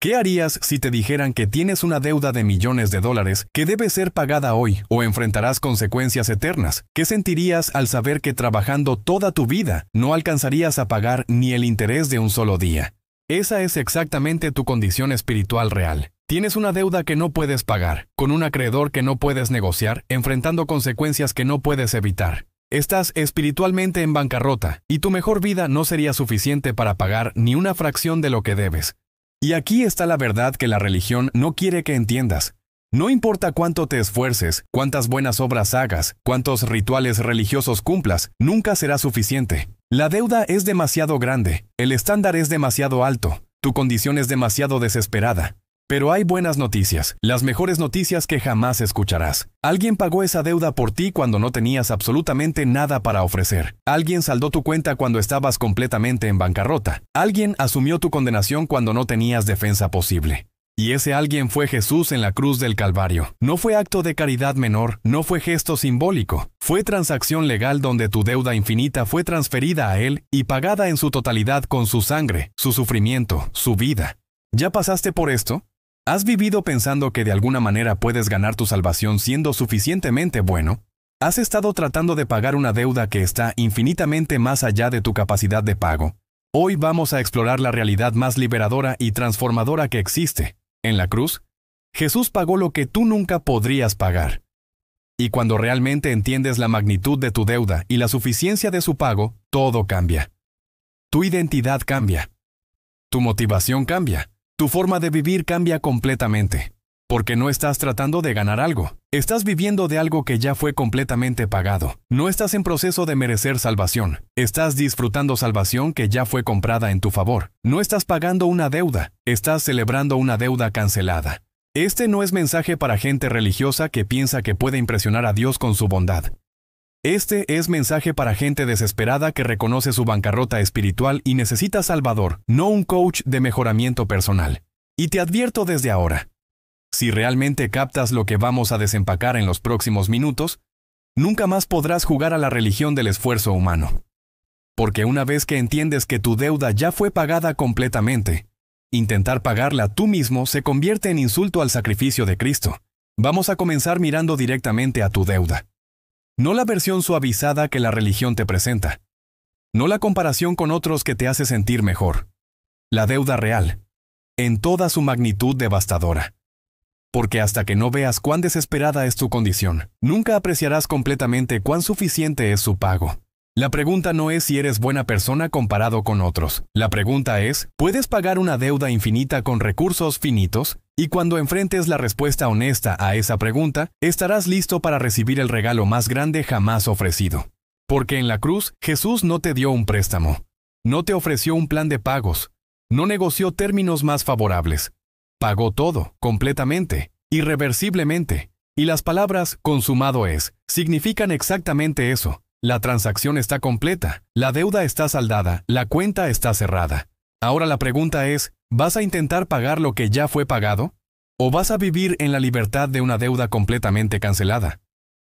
¿Qué harías si te dijeran que tienes una deuda de millones de dólares que debe ser pagada hoy o enfrentarás consecuencias eternas? ¿Qué sentirías al saber que trabajando toda tu vida no alcanzarías a pagar ni el interés de un solo día? Esa es exactamente tu condición espiritual real. Tienes una deuda que no puedes pagar, con un acreedor que no puedes negociar, enfrentando consecuencias que no puedes evitar. Estás espiritualmente en bancarrota y tu mejor vida no sería suficiente para pagar ni una fracción de lo que debes. Y aquí está la verdad que la religión no quiere que entiendas. No importa cuánto te esfuerces, cuántas buenas obras hagas, cuántos rituales religiosos cumplas, nunca será suficiente. La deuda es demasiado grande, el estándar es demasiado alto, tu condición es demasiado desesperada. Pero hay buenas noticias, las mejores noticias que jamás escucharás. Alguien pagó esa deuda por ti cuando no tenías absolutamente nada para ofrecer. Alguien saldó tu cuenta cuando estabas completamente en bancarrota. Alguien asumió tu condenación cuando no tenías defensa posible. Y ese alguien fue Jesús en la cruz del Calvario. No fue acto de caridad menor, no fue gesto simbólico. Fue transacción legal donde tu deuda infinita fue transferida a Él y pagada en su totalidad con su sangre, su sufrimiento, su vida. ¿Ya pasaste por esto? ¿Has vivido pensando que de alguna manera puedes ganar tu salvación siendo suficientemente bueno? ¿Has estado tratando de pagar una deuda que está infinitamente más allá de tu capacidad de pago? Hoy vamos a explorar la realidad más liberadora y transformadora que existe. En la cruz, Jesús pagó lo que tú nunca podrías pagar. Y cuando realmente entiendes la magnitud de tu deuda y la suficiencia de su pago, todo cambia. Tu identidad cambia. Tu motivación cambia. Tu forma de vivir cambia completamente, porque no estás tratando de ganar algo. Estás viviendo de algo que ya fue completamente pagado. No estás en proceso de merecer salvación. Estás disfrutando salvación que ya fue comprada en tu favor. No estás pagando una deuda. Estás celebrando una deuda cancelada. Este no es mensaje para gente religiosa que piensa que puede impresionar a Dios con su bondad. Este es mensaje para gente desesperada que reconoce su bancarrota espiritual y necesita Salvador, no un coach de mejoramiento personal. Y te advierto desde ahora, si realmente captas lo que vamos a desempacar en los próximos minutos, nunca más podrás jugar a la religión del esfuerzo humano. Porque una vez que entiendes que tu deuda ya fue pagada completamente, intentar pagarla tú mismo se convierte en insulto al sacrificio de Cristo. Vamos a comenzar mirando directamente a tu deuda. No la versión suavizada que la religión te presenta. No la comparación con otros que te hace sentir mejor. La deuda real, en toda su magnitud devastadora. Porque hasta que no veas cuán desesperada es tu condición, nunca apreciarás completamente cuán suficiente es su pago. La pregunta no es si eres buena persona comparado con otros. La pregunta es, ¿puedes pagar una deuda infinita con recursos finitos? Y cuando enfrentes la respuesta honesta a esa pregunta, estarás listo para recibir el regalo más grande jamás ofrecido. Porque en la cruz, Jesús no te dio un préstamo. No te ofreció un plan de pagos. No negoció términos más favorables. Pagó todo, completamente, irreversiblemente. Y las palabras «consumado es» significan exactamente eso. La transacción está completa, la deuda está saldada, la cuenta está cerrada. Ahora la pregunta es, ¿vas a intentar pagar lo que ya fue pagado? ¿O vas a vivir en la libertad de una deuda completamente cancelada?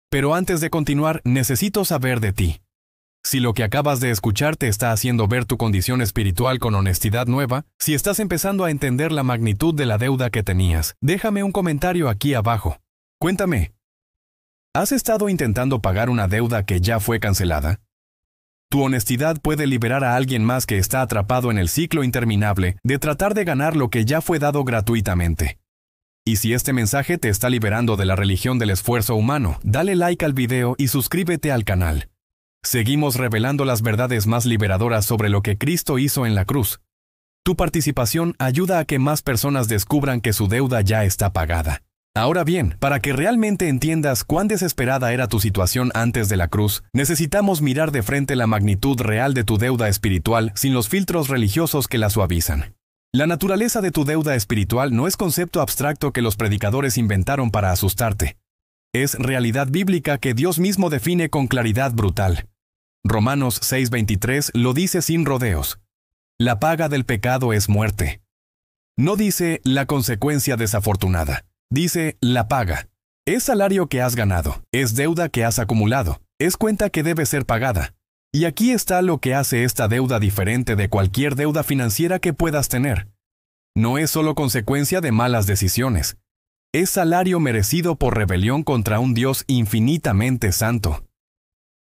Pero antes de continuar, necesito saber de ti. Si lo que acabas de escuchar te está haciendo ver tu condición espiritual con honestidad nueva, si estás empezando a entender la magnitud de la deuda que tenías, déjame un comentario aquí abajo. Cuéntame. ¿Has estado intentando pagar una deuda que ya fue cancelada? Tu honestidad puede liberar a alguien más que está atrapado en el ciclo interminable de tratar de ganar lo que ya fue dado gratuitamente. Y si este mensaje te está liberando de la religión del esfuerzo humano, dale like al video y suscríbete al canal. Seguimos revelando las verdades más liberadoras sobre lo que Cristo hizo en la cruz. Tu participación ayuda a que más personas descubran que su deuda ya está pagada. Ahora bien, para que realmente entiendas cuán desesperada era tu situación antes de la cruz, necesitamos mirar de frente la magnitud real de tu deuda espiritual sin los filtros religiosos que la suavizan. La naturaleza de tu deuda espiritual no es concepto abstracto que los predicadores inventaron para asustarte. Es realidad bíblica que Dios mismo define con claridad brutal. Romanos 6:23 lo dice sin rodeos. La paga del pecado es muerte. No dice la consecuencia desafortunada. Dice la paga. Es salario que has ganado, es deuda que has acumulado, es cuenta que debe ser pagada. Y aquí está lo que hace esta deuda diferente de cualquier deuda financiera que puedas tener. No es solo consecuencia de malas decisiones. Es salario merecido por rebelión contra un Dios infinitamente santo.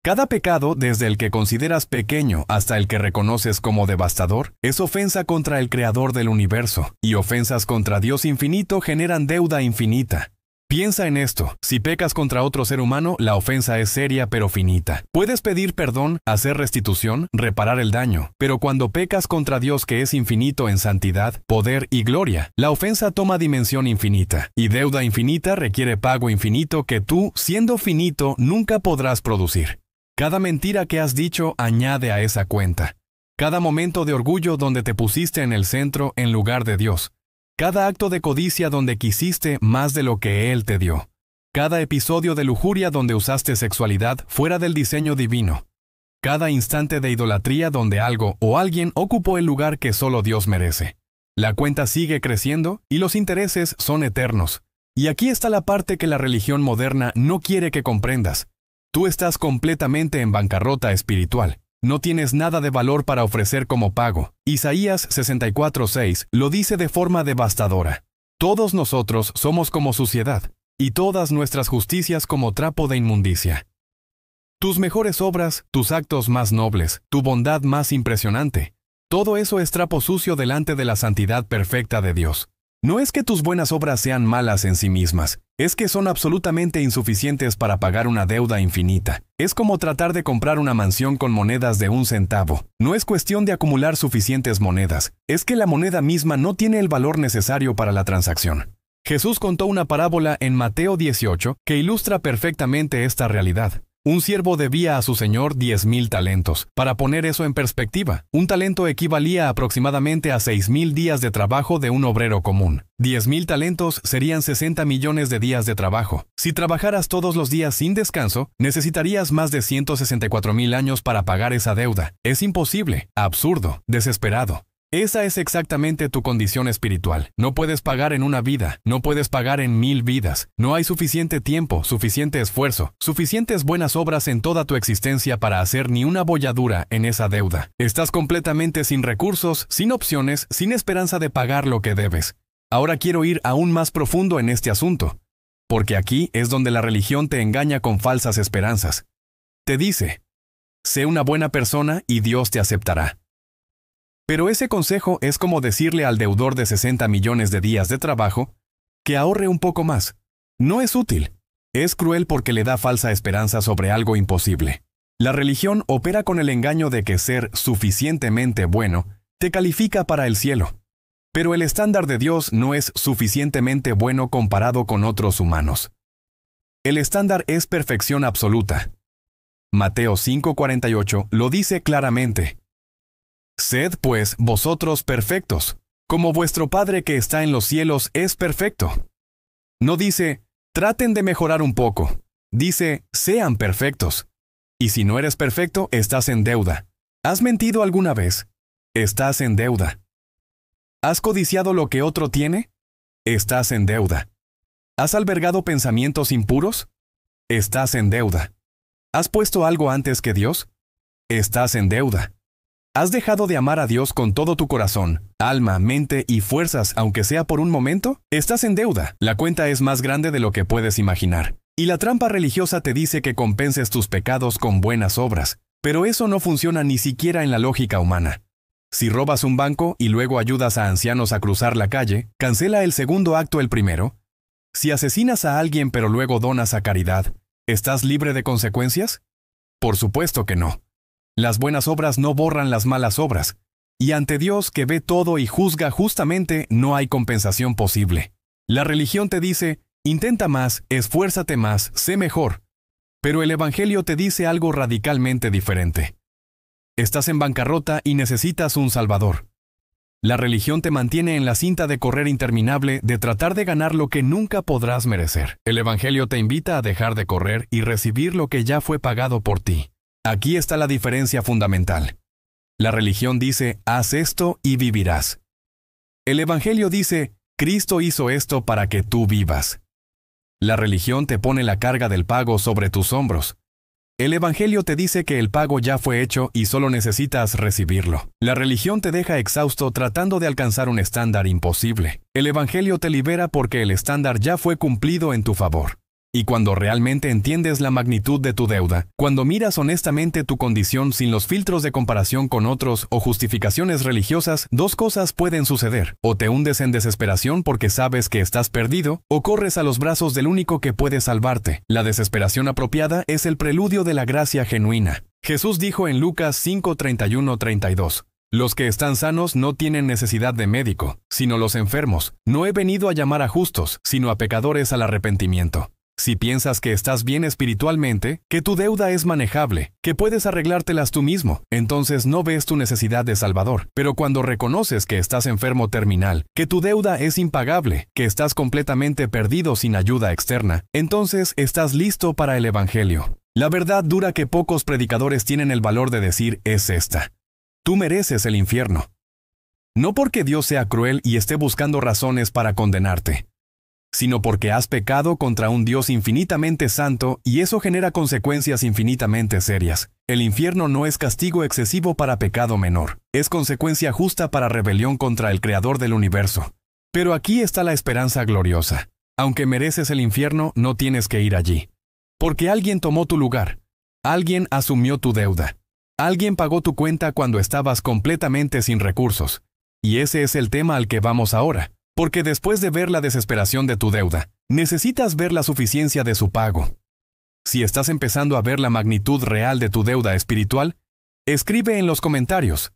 Cada pecado, desde el que consideras pequeño hasta el que reconoces como devastador, es ofensa contra el Creador del universo, y ofensas contra Dios infinito generan deuda infinita. Piensa en esto: si pecas contra otro ser humano, la ofensa es seria pero finita. Puedes pedir perdón, hacer restitución, reparar el daño, pero cuando pecas contra Dios, que es infinito en santidad, poder y gloria, la ofensa toma dimensión infinita, y deuda infinita requiere pago infinito que tú, siendo finito, nunca podrás producir. Cada mentira que has dicho añade a esa cuenta. Cada momento de orgullo donde te pusiste en el centro en lugar de Dios. Cada acto de codicia donde quisiste más de lo que Él te dio. Cada episodio de lujuria donde usaste sexualidad fuera del diseño divino. Cada instante de idolatría donde algo o alguien ocupó el lugar que solo Dios merece. La cuenta sigue creciendo y los intereses son eternos. Y aquí está la parte que la religión moderna no quiere que comprendas. Tú estás completamente en bancarrota espiritual. No tienes nada de valor para ofrecer como pago. Isaías 64:6 lo dice de forma devastadora. Todos nosotros somos como suciedad, y todas nuestras justicias como trapo de inmundicia. Tus mejores obras, tus actos más nobles, tu bondad más impresionante, todo eso es trapo sucio delante de la santidad perfecta de Dios. No es que tus buenas obras sean malas en sí mismas, es que son absolutamente insuficientes para pagar una deuda infinita. Es como tratar de comprar una mansión con monedas de 1 centavo. No es cuestión de acumular suficientes monedas, es que la moneda misma no tiene el valor necesario para la transacción. Jesús contó una parábola en Mateo 18 que ilustra perfectamente esta realidad. Un siervo debía a su señor 10,000 talentos. Para poner eso en perspectiva, un talento equivalía aproximadamente a 6,000 días de trabajo de un obrero común. 10,000 talentos serían 60 millones de días de trabajo. Si trabajaras todos los días sin descanso, necesitarías más de 164,000 años para pagar esa deuda. Es imposible, absurdo, desesperado. Esa es exactamente tu condición espiritual. No puedes pagar en una vida, no puedes pagar en 1000 vidas. No hay suficiente tiempo, suficiente esfuerzo, suficientes buenas obras en toda tu existencia para hacer ni una bolladura en esa deuda. Estás completamente sin recursos, sin opciones, sin esperanza de pagar lo que debes. Ahora quiero ir aún más profundo en este asunto, porque aquí es donde la religión te engaña con falsas esperanzas. Te dice: sé una buena persona y Dios te aceptará. Pero ese consejo es como decirle al deudor de 60 millones de días de trabajo que ahorre un poco más. No es útil. Es cruel porque le da falsa esperanza sobre algo imposible. La religión opera con el engaño de que ser suficientemente bueno te califica para el cielo. Pero el estándar de Dios no es suficientemente bueno comparado con otros humanos. El estándar es perfección absoluta. Mateo 5:48 lo dice claramente. Sed, pues, vosotros perfectos, como vuestro Padre que está en los cielos es perfecto. No dice, traten de mejorar un poco. Dice, sean perfectos. Y si no eres perfecto, estás en deuda. ¿Has mentido alguna vez? Estás en deuda. ¿Has codiciado lo que otro tiene? Estás en deuda. ¿Has albergado pensamientos impuros? Estás en deuda. ¿Has puesto algo antes que Dios? Estás en deuda. ¿Has dejado de amar a Dios con todo tu corazón, alma, mente y fuerzas, aunque sea por un momento? Estás en deuda. La cuenta es más grande de lo que puedes imaginar. Y la trampa religiosa te dice que compenses tus pecados con buenas obras. Pero eso no funciona ni siquiera en la lógica humana. Si robas un banco y luego ayudas a ancianos a cruzar la calle, ¿cancela el segundo acto el primero? Si asesinas a alguien pero luego donas a caridad, ¿estás libre de consecuencias? Por supuesto que no. Las buenas obras no borran las malas obras, y ante Dios que ve todo y juzga justamente no hay compensación posible. La religión te dice, intenta más, esfuérzate más, sé mejor, pero el Evangelio te dice algo radicalmente diferente. Estás en bancarrota y necesitas un Salvador. La religión te mantiene en la cinta de correr interminable de tratar de ganar lo que nunca podrás merecer. El Evangelio te invita a dejar de correr y recibir lo que ya fue pagado por ti. Aquí está la diferencia fundamental. La religión dice, haz esto y vivirás. El Evangelio dice, Cristo hizo esto para que tú vivas. La religión te pone la carga del pago sobre tus hombros. El Evangelio te dice que el pago ya fue hecho y solo necesitas recibirlo. La religión te deja exhausto tratando de alcanzar un estándar imposible. El Evangelio te libera porque el estándar ya fue cumplido en tu favor. Y cuando realmente entiendes la magnitud de tu deuda, cuando miras honestamente tu condición sin los filtros de comparación con otros o justificaciones religiosas, dos cosas pueden suceder. O te hundes en desesperación porque sabes que estás perdido, o corres a los brazos del único que puede salvarte. La desesperación apropiada es el preludio de la gracia genuina. Jesús dijo en Lucas 5:31-32. Los que están sanos no tienen necesidad de médico, sino los enfermos. No he venido a llamar a justos, sino a pecadores al arrepentimiento. Si piensas que estás bien espiritualmente, que tu deuda es manejable, que puedes arreglártelas tú mismo, entonces no ves tu necesidad de Salvador. Pero cuando reconoces que estás enfermo terminal, que tu deuda es impagable, que estás completamente perdido sin ayuda externa, entonces estás listo para el Evangelio. La verdad dura que pocos predicadores tienen el valor de decir es esta: tú mereces el infierno. No porque Dios sea cruel y esté buscando razones para condenarte, sino porque has pecado contra un Dios infinitamente santo y eso genera consecuencias infinitamente serias. El infierno no es castigo excesivo para pecado menor, es consecuencia justa para rebelión contra el Creador del universo. Pero aquí está la esperanza gloriosa. Aunque mereces el infierno, no tienes que ir allí. Porque alguien tomó tu lugar. Alguien asumió tu deuda. Alguien pagó tu cuenta cuando estabas completamente sin recursos. Y ese es el tema al que vamos ahora. Porque después de ver la desesperación de tu deuda, necesitas ver la suficiencia de su pago. Si estás empezando a ver la magnitud real de tu deuda espiritual, escribe en los comentarios: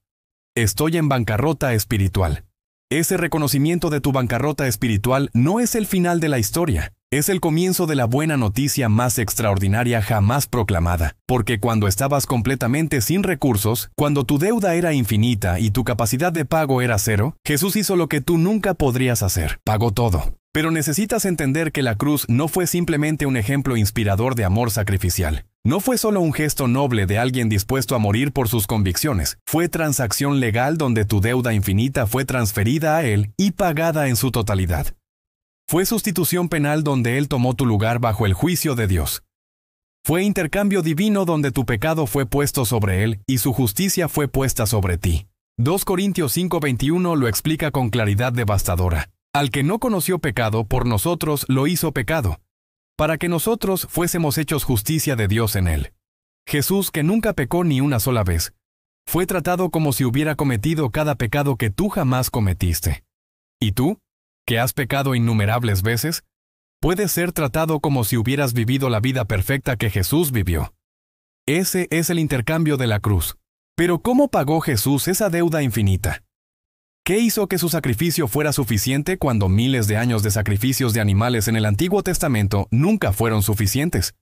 estoy en bancarrota espiritual. Ese reconocimiento de tu bancarrota espiritual no es el final de la historia, es el comienzo de la buena noticia más extraordinaria jamás proclamada. Porque cuando estabas completamente sin recursos, cuando tu deuda era infinita y tu capacidad de pago era cero, Jesús hizo lo que tú nunca podrías hacer: pagó todo. Pero necesitas entender que la cruz no fue simplemente un ejemplo inspirador de amor sacrificial. No fue solo un gesto noble de alguien dispuesto a morir por sus convicciones. Fue transacción legal donde tu deuda infinita fue transferida a Él y pagada en su totalidad. Fue sustitución penal donde Él tomó tu lugar bajo el juicio de Dios. Fue intercambio divino donde tu pecado fue puesto sobre Él y su justicia fue puesta sobre ti. 2 Corintios 5:21 lo explica con claridad devastadora. Al que no conoció pecado, por nosotros lo hizo pecado, para que nosotros fuésemos hechos justicia de Dios en Él. Jesús, que nunca pecó ni una sola vez, fue tratado como si hubiera cometido cada pecado que tú jamás cometiste. ¿Y tú, que has pecado innumerables veces, puedes ser tratado como si hubieras vivido la vida perfecta que Jesús vivió? Ese es el intercambio de la cruz. Pero ¿cómo pagó Jesús esa deuda infinita? ¿Qué hizo que su sacrificio fuera suficiente cuando miles de años de sacrificios de animales en el Antiguo Testamento nunca fueron suficientes?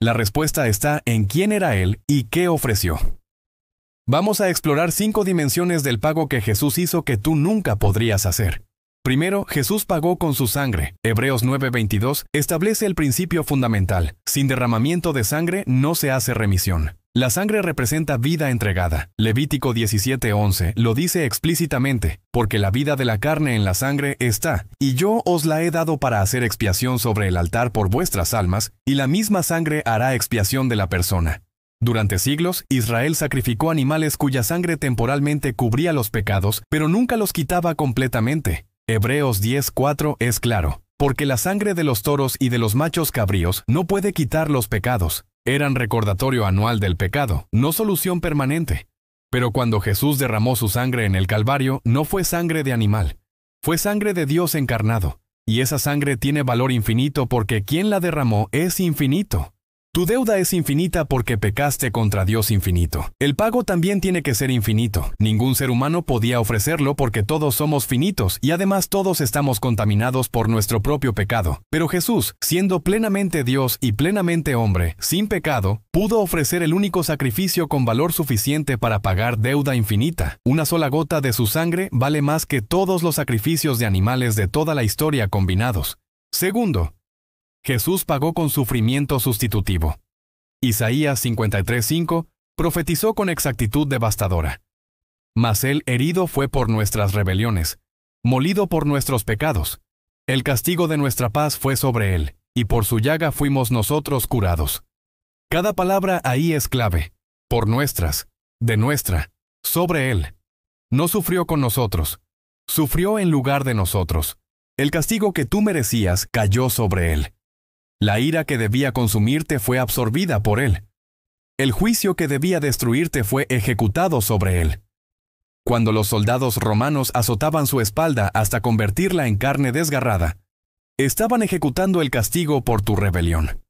La respuesta está en quién era Él y qué ofreció. Vamos a explorar 5 dimensiones del pago que Jesús hizo que tú nunca podrías hacer. Primero, Jesús pagó con su sangre. Hebreos 9:22 establece el principio fundamental: sin derramamiento de sangre no se hace remisión. La sangre representa vida entregada. Levítico 17:11 lo dice explícitamente: porque la vida de la carne en la sangre está, y yo os la he dado para hacer expiación sobre el altar por vuestras almas, y la misma sangre hará expiación de la persona. Durante siglos, Israel sacrificó animales cuya sangre temporalmente cubría los pecados, pero nunca los quitaba completamente. Hebreos 10:4 es claro: porque la sangre de los toros y de los machos cabríos no puede quitar los pecados. Eran recordatorio anual del pecado, no solución permanente. Pero cuando Jesús derramó su sangre en el Calvario, no fue sangre de animal, fue sangre de Dios encarnado. Y esa sangre tiene valor infinito porque quien la derramó es infinito. Tu deuda es infinita porque pecaste contra Dios infinito. El pago también tiene que ser infinito. Ningún ser humano podía ofrecerlo porque todos somos finitos y además todos estamos contaminados por nuestro propio pecado. Pero Jesús, siendo plenamente Dios y plenamente hombre, sin pecado, pudo ofrecer el único sacrificio con valor suficiente para pagar deuda infinita. Una sola gota de su sangre vale más que todos los sacrificios de animales de toda la historia combinados. Segundo, Jesús pagó con sufrimiento sustitutivo. Isaías 53:5 profetizó con exactitud devastadora: mas Él herido fue por nuestras rebeliones, molido por nuestros pecados. El castigo de nuestra paz fue sobre Él, y por su llaga fuimos nosotros curados. Cada palabra ahí es clave. Por nuestras, de nuestra, sobre Él. No sufrió con nosotros. Sufrió en lugar de nosotros. El castigo que tú merecías cayó sobre Él. La ira que debía consumirte fue absorbida por Él. El juicio que debía destruirte fue ejecutado sobre Él. Cuando los soldados romanos azotaban su espalda hasta convertirla en carne desgarrada, estaban ejecutando el castigo por tu rebelión.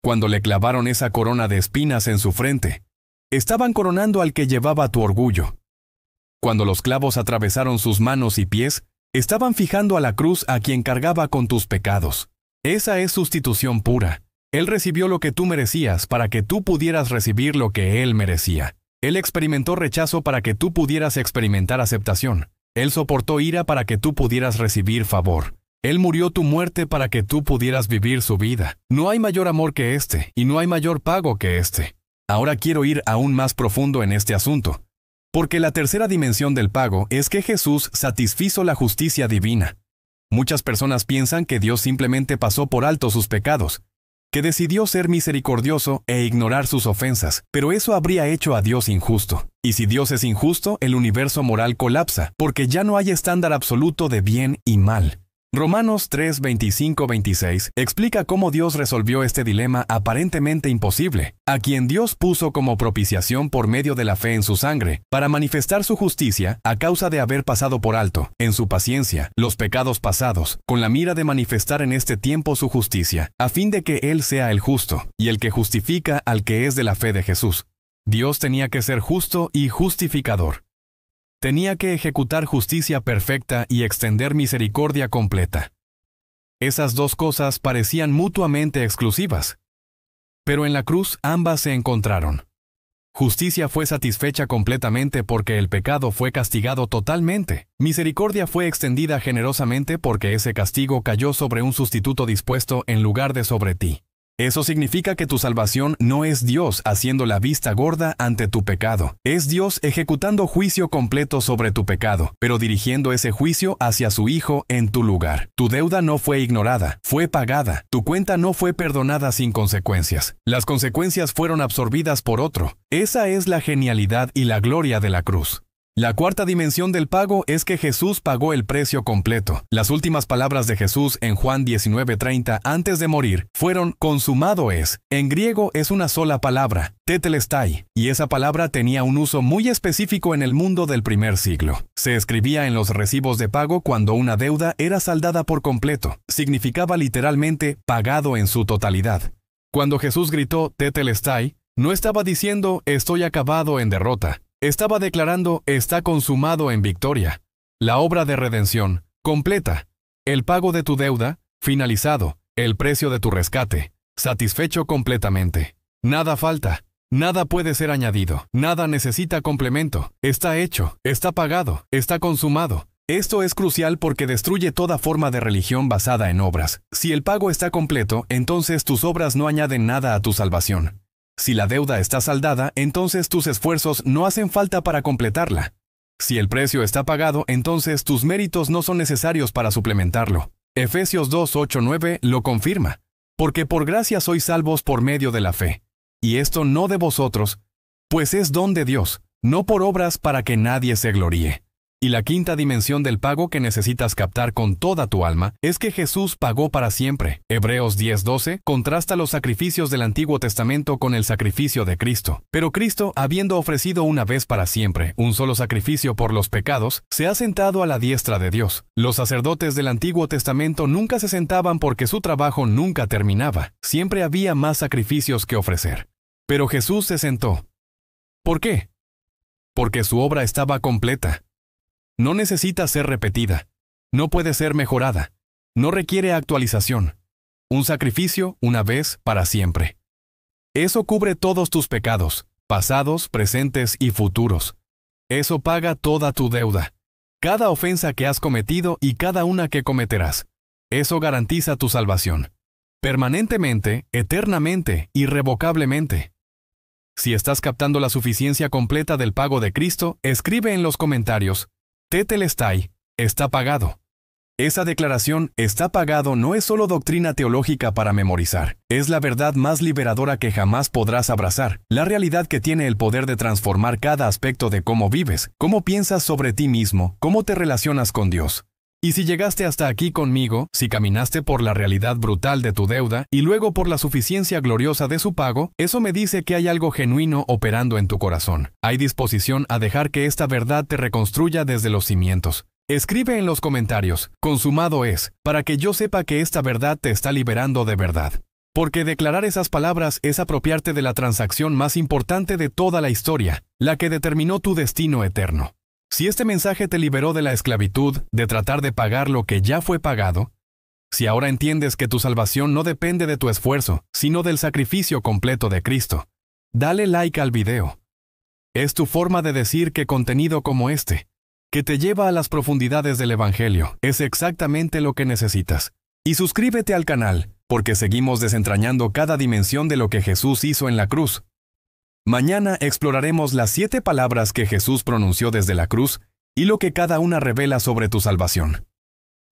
Cuando le clavaron esa corona de espinas en su frente, estaban coronando al que llevaba tu orgullo. Cuando los clavos atravesaron sus manos y pies, estaban fijando a la cruz a quien cargaba con tus pecados. Esa es sustitución pura. Él recibió lo que tú merecías para que tú pudieras recibir lo que Él merecía. Él experimentó rechazo para que tú pudieras experimentar aceptación. Él soportó ira para que tú pudieras recibir favor. Él murió tu muerte para que tú pudieras vivir su vida. No hay mayor amor que este, y no hay mayor pago que este. Ahora quiero ir aún más profundo en este asunto, porque la tercera dimensión del pago es que Jesús satisfizo la justicia divina. Muchas personas piensan que Dios simplemente pasó por alto sus pecados, que decidió ser misericordioso e ignorar sus ofensas, pero eso habría hecho a Dios injusto. Y si Dios es injusto, el universo moral colapsa, porque ya no hay estándar absoluto de bien y mal. Romanos 3, 25-26 explica cómo Dios resolvió este dilema aparentemente imposible, a quien Dios puso como propiciación por medio de la fe en su sangre, para manifestar su justicia a causa de haber pasado por alto, en su paciencia, los pecados pasados, con la mira de manifestar en este tiempo su justicia, a fin de que Él sea el justo, y el que justifica al que es de la fe de Jesús. Dios tenía que ser justo y justificador. Tenía que ejecutar justicia perfecta y extender misericordia completa. Esas dos cosas parecían mutuamente exclusivas. Pero en la cruz ambas se encontraron. Justicia fue satisfecha completamente porque el pecado fue castigado totalmente. Misericordia fue extendida generosamente porque ese castigo cayó sobre un sustituto dispuesto en lugar de sobre ti. Eso significa que tu salvación no es Dios haciendo la vista gorda ante tu pecado. Es Dios ejecutando juicio completo sobre tu pecado, pero dirigiendo ese juicio hacia su Hijo en tu lugar. Tu deuda no fue ignorada, fue pagada. Tu cuenta no fue perdonada sin consecuencias. Las consecuencias fueron absorbidas por otro. Esa es la genialidad y la gloria de la cruz. La cuarta dimensión del pago es que Jesús pagó el precio completo. Las últimas palabras de Jesús en Juan 19:30 antes de morir fueron consumado es. En griego es una sola palabra, tetelestai, y esa palabra tenía un uso muy específico en el mundo del primer siglo. Se escribía en los recibos de pago cuando una deuda era saldada por completo. Significaba literalmente pagado en su totalidad. Cuando Jesús gritó tetelestai, no estaba diciendo estoy acabado en derrota. Estaba declarando está consumado en victoria. La obra de redención, completa. El pago de tu deuda, finalizado. El precio de tu rescate, satisfecho completamente. Nada falta. Nada puede ser añadido. Nada necesita complemento. Está hecho. Está pagado. Está consumado. Esto es crucial porque destruye toda forma de religión basada en obras. Si el pago está completo, entonces tus obras no añaden nada a tu salvación. Si la deuda está saldada, entonces tus esfuerzos no hacen falta para completarla. Si el precio está pagado, entonces tus méritos no son necesarios para suplementarlo. Efesios 2, 8, 9 lo confirma. Porque por gracia sois salvos por medio de la fe. Y esto no de vosotros, pues es don de Dios, no por obras para que nadie se gloríe. Y la quinta dimensión del pago que necesitas captar con toda tu alma es que Jesús pagó para siempre. Hebreos 10:12 contrasta los sacrificios del Antiguo Testamento con el sacrificio de Cristo. Pero Cristo, habiendo ofrecido una vez para siempre un solo sacrificio por los pecados, se ha sentado a la diestra de Dios. Los sacerdotes del Antiguo Testamento nunca se sentaban porque su trabajo nunca terminaba. Siempre había más sacrificios que ofrecer. Pero Jesús se sentó. ¿Por qué? Porque su obra estaba completa. No necesita ser repetida. No puede ser mejorada. No requiere actualización. Un sacrificio, una vez, para siempre. Eso cubre todos tus pecados, pasados, presentes y futuros. Eso paga toda tu deuda. Cada ofensa que has cometido y cada una que cometerás. Eso garantiza tu salvación. Permanentemente, eternamente, irrevocablemente. Si estás captando la suficiencia completa del pago de Cristo, escribe en los comentarios: Tetelestai, está pagado. Esa declaración, está pagado, no es solo doctrina teológica para memorizar. Es la verdad más liberadora que jamás podrás abrazar. La realidad que tiene el poder de transformar cada aspecto de cómo vives, cómo piensas sobre ti mismo, cómo te relacionas con Dios. Y si llegaste hasta aquí conmigo, si caminaste por la realidad brutal de tu deuda y luego por la suficiencia gloriosa de su pago, eso me dice que hay algo genuino operando en tu corazón. Hay disposición a dejar que esta verdad te reconstruya desde los cimientos. Escribe en los comentarios, consumado es, para que yo sepa que esta verdad te está liberando de verdad. Porque declarar esas palabras es apropiarte de la transacción más importante de toda la historia, la que determinó tu destino eterno. Si este mensaje te liberó de la esclavitud, de tratar de pagar lo que ya fue pagado, si ahora entiendes que tu salvación no depende de tu esfuerzo, sino del sacrificio completo de Cristo, dale like al video. Es tu forma de decir que contenido como este, que te lleva a las profundidades del Evangelio, es exactamente lo que necesitas. Y suscríbete al canal, porque seguimos desentrañando cada dimensión de lo que Jesús hizo en la cruz. Mañana exploraremos las 7 palabras que Jesús pronunció desde la cruz y lo que cada una revela sobre tu salvación.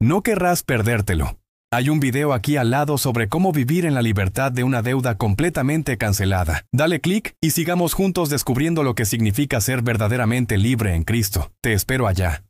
No querrás perdértelo. Hay un video aquí al lado sobre cómo vivir en la libertad de una deuda completamente cancelada. Dale clic y sigamos juntos descubriendo lo que significa ser verdaderamente libre en Cristo. Te espero allá.